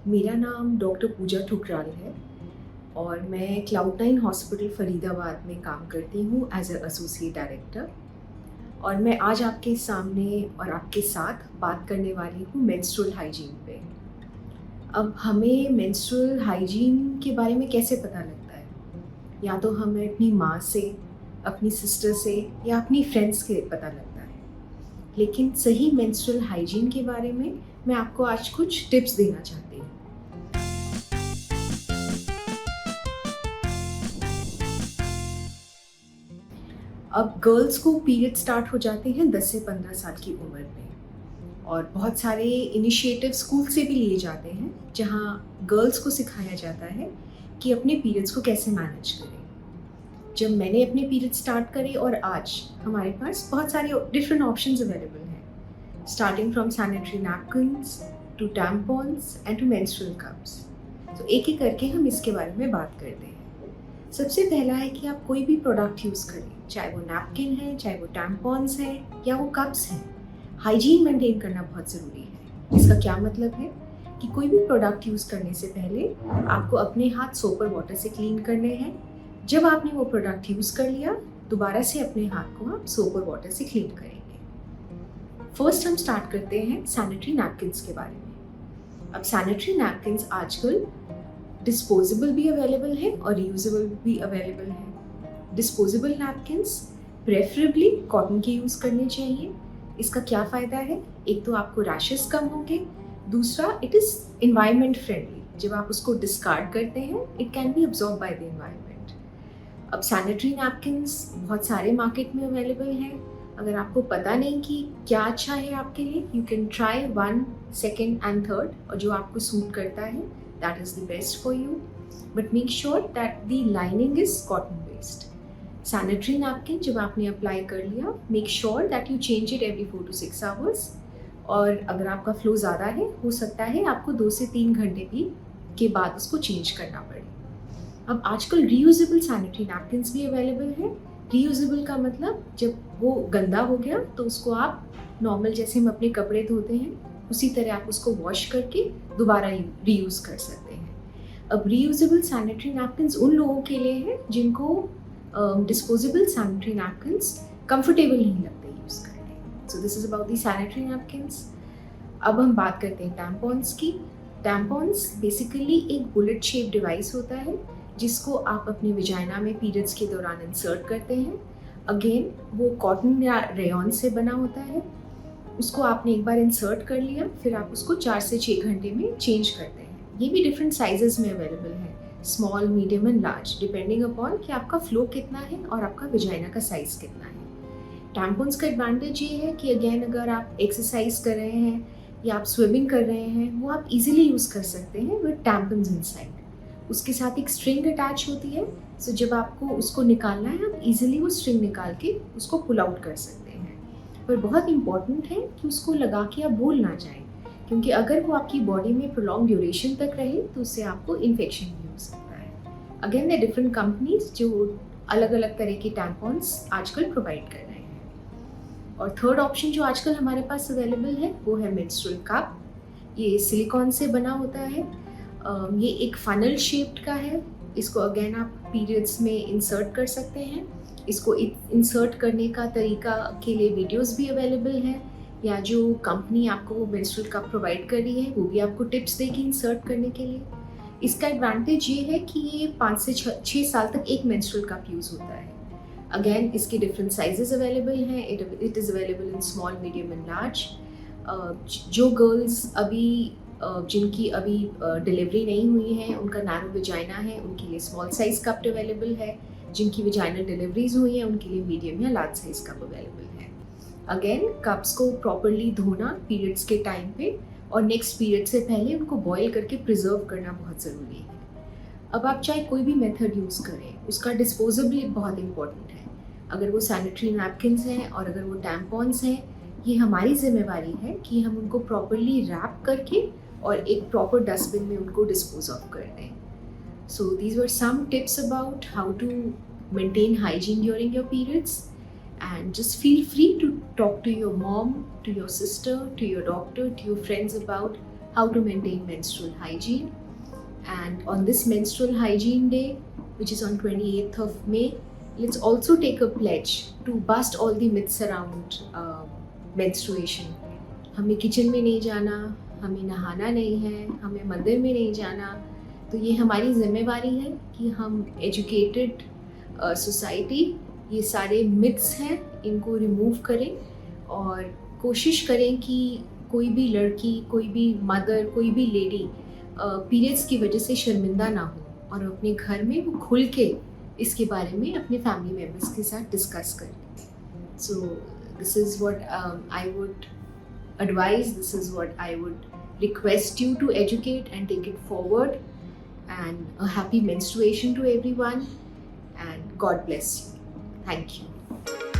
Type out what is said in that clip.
मेरा नाम डॉक्टर पूजा ठुकराल है और मैं क्लाउड9 हॉस्पिटल फरीदाबाद में काम करती हूँ एज ए एसोसिएट डायरेक्टर। और मैं आज आपके सामने और आपके साथ बात करने वाली हूँ मेंस्ट्रुअल हाइजीन पे। अब हमें मेंस्ट्रुअल हाइजीन के बारे में कैसे पता लगता है? या तो हमें अपनी माँ से, अपनी सिस्टर से या अपनी फ्रेंड्स के पता लगता है। लेकिन सही मेंस्ट्रुअल हाइजीन के बारे में मैं आपको आज कुछ टिप्स देना चाहती हूँ। अब गर्ल्स को पीरियड स्टार्ट हो जाते हैं 10 से 15 साल की उम्र में, और बहुत सारे इनिशिएटिव स्कूल से भी लिए जाते हैं जहाँ गर्ल्स को सिखाया जाता है कि अपने पीरियड्स को कैसे मैनेज करें। जब मैंने अपने पीरियड स्टार्ट करे और आज हमारे पास बहुत सारे डिफरेंट ऑप्शंस अवेलेबल हैं, starting from sanitary napkins to tampons and to menstrual cups. तो एक एक करके हम इसके बारे में बात करते हैं। सबसे पहला है कि आप कोई भी प्रोडक्ट यूज़ करें, चाहे वो नैपकिन है, चाहे वो टैम्पॉन्स है या वो कप्स हैं, हाइजीन मेंटेन करना बहुत ज़रूरी है। इसका क्या मतलब है कि कोई भी प्रोडक्ट यूज़ करने से पहले आपको अपने हाथ सोप और वाटर से क्लीन करने हैं। जब आपने वो प्रोडक्ट यूज़ कर लिया, दोबारा से अपने हाथ को आप सोप और वाटर से क्लीन करेंगे। फर्स्ट हम स्टार्ट करते हैं सैनिटरी नैपकिन्स के बारे में। अब सैनिटरी नैपकिन्स आजकल डिस्पोजेबल भी अवेलेबल है और रीयूजेबल भी अवेलेबल है। डिस्पोजेबल नैपकिन्स प्रेफरेबली कॉटन के यूज़ करने चाहिए। इसका क्या फ़ायदा है? एक तो आपको रैशेस कम होंगे, दूसरा इट इज़ इन्वायरमेंट फ्रेंडली। जब आप उसको डिस्कार्ड करते हैं, it can be absorb by the environment. अब सैनिटरी नैपकिन्स बहुत सारे मार्केट में अवेलेबल हैं। अगर आपको पता नहीं कि क्या अच्छा है आपके लिए, यू कैन ट्राई 1, 2 एंड 3, और जो आपको सूट करता है that is the best for you, but make sure that the lining is cotton based. Sanitary napkin जब आपने अप्लाई कर लिया, make sure that you change it every 4 to 6 hours। और अगर आपका फ्लो ज़्यादा है, हो सकता है आपको 2 से 3 घंटे भी के बाद उसको चेंज करना पड़े। अब आजकल रीयूजेबल सैनिटरी नैपकिन्स भी अवेलेबल हैं। रीयूजेबल का मतलब जब वो गंदा हो गया तो उसको आप नॉर्मल जैसे हम अपने कपड़े धोते हैं उसी तरह आप उसको वॉश करके दोबारा रीयूज़ कर सकते हैं। अब रीयूजेबल सैनिटरी नैपकिन्स उन लोगों के लिए हैं जिनको डिस्पोजेबल सैनिटरी नैपकिन्स कंफर्टेबल नहीं लगते यूज़ करने। So this is about the sanitary napkins. अब हम बात करते हैं टैम्पॉन्स की। टैम्पॉन्स बेसिकली एक बुलेट शेप डिवाइस होता है जिसको आप अपनी विजाइना में पीरियड्स के दौरान इंसर्ट करते हैं। अगेन वो कॉटन या रेयॉन से बना होता है। उसको आपने एक बार इंसर्ट कर लिया, फिर आप उसको 4 से 6 घंटे में चेंज करते हैं। ये भी डिफरेंट साइजेस में अवेलेबल है, small, medium and large, depending upon कि आपका फ्लो कितना है और आपका विजाइना का साइज कितना है। टैम्पॉन्स का एडवांटेज ये है कि अगेन अगर आप एक्सरसाइज कर रहे हैं या आप स्विमिंग कर रहे हैं, वो आप इजीली यूज़ कर सकते हैं विद टैम्पॉन्स इनसाइड। उसके साथ एक स्ट्रिंग अटैच होती है, सो जब आपको उसको निकालना है, आप इजीली वो स्ट्रिंग निकाल के उसको पुल आउट कर सकते हैं। पर बहुत इंपॉर्टेंट है कि उसको लगा के आप भूल ना जाएं, क्योंकि अगर वो आपकी बॉडी में प्रोलॉन्ग ड्यूरेशन तक रहे तो उससे आपको इन्फेक्शन भी हो सकता है। अगेन द डिफरेंट कंपनीज जो अलग अलग तरह के टैम्पॉन्स आजकल प्रोवाइड कर रहे हैं। और थर्ड ऑप्शन जो आजकल हमारे पास अवेलेबल है वो है मेंस्ट्रुअल कप। ये सिलिकॉन से बना होता है। ये एक फनल शेप्ड का है। इसको अगेन आप पीरियड्स में इंसर्ट कर सकते हैं। इसको इंसर्ट करने का तरीका के लिए वीडियोस भी अवेलेबल हैं, या जो कंपनी आपको वो मेंस्ट्रुअल कप प्रोवाइड कर रही है वो भी आपको टिप्स देगी इंसर्ट करने के लिए। इसका एडवांटेज ये है कि ये 5 से 6 साल तक एक मेंस्ट्रुअल कप यूज़ होता है। अगेन इसके डिफरेंट साइजेस अवेलेबल हैं। It is available in small, medium and large. जो गर्ल्स अभी जिनकी अभी डिलीवरी नहीं हुई है, उनका नैरो विजाइना है, उनके लिए स्मॉल साइज कप अवेलेबल है। जिनकी विजाइनल डिलीवरीज हुई हैं उनके लिए मीडियम या लार्ज साइज कप अवेलेबल है। अगेन कप्स को प्रॉपरली धोना पीरियड्स के टाइम पे और नेक्स्ट पीरियड से पहले उनको बॉईल करके प्रिजर्व करना बहुत ज़रूरी है। अब आप चाहे कोई भी मेथड यूज़ करें, उसका डिस्पोजेबल बहुत इंपॉर्टेंट है। अगर वो सैनिटरी नैपकिन्स हैं और अगर वो टैम्पॉन्स हैं, ये हमारी जिम्मेवारी है कि हम उनको प्रॉपरली रैप करके और एक प्रॉपर डस्टबिन में उनको डिस्पोज ऑफ कर दें। So these were some tips about how to maintain hygiene during your periods, and just feel free to talk to your mom, to your sister, to your doctor, to your friends about how to maintain menstrual hygiene. And on this menstrual hygiene day, which is on 28th of May, let's also take a pledge to bust all the myths around menstruation. हमें kitchen में नहीं जाना, हमें नहाना नहीं है, हमें मंदिर में नहीं जाना. तो ये हमारी जिम्मेवारी है कि हम एजुकेटेड सोसाइटी ये सारे मिथ्स हैं इनको रिमूव करें और कोशिश करें कि कोई भी लड़की, कोई भी मदर, कोई भी लेडी पीरियड्स की वजह से शर्मिंदा ना हो और अपने घर में वो खुल के इसके बारे में अपने फैमिली मेम्बर्स के साथ डिस्कस करें. So this is what I would advise, this is what I would request you to educate and take it forward. And a happy menstruation to everyone, and God bless you. Thank you.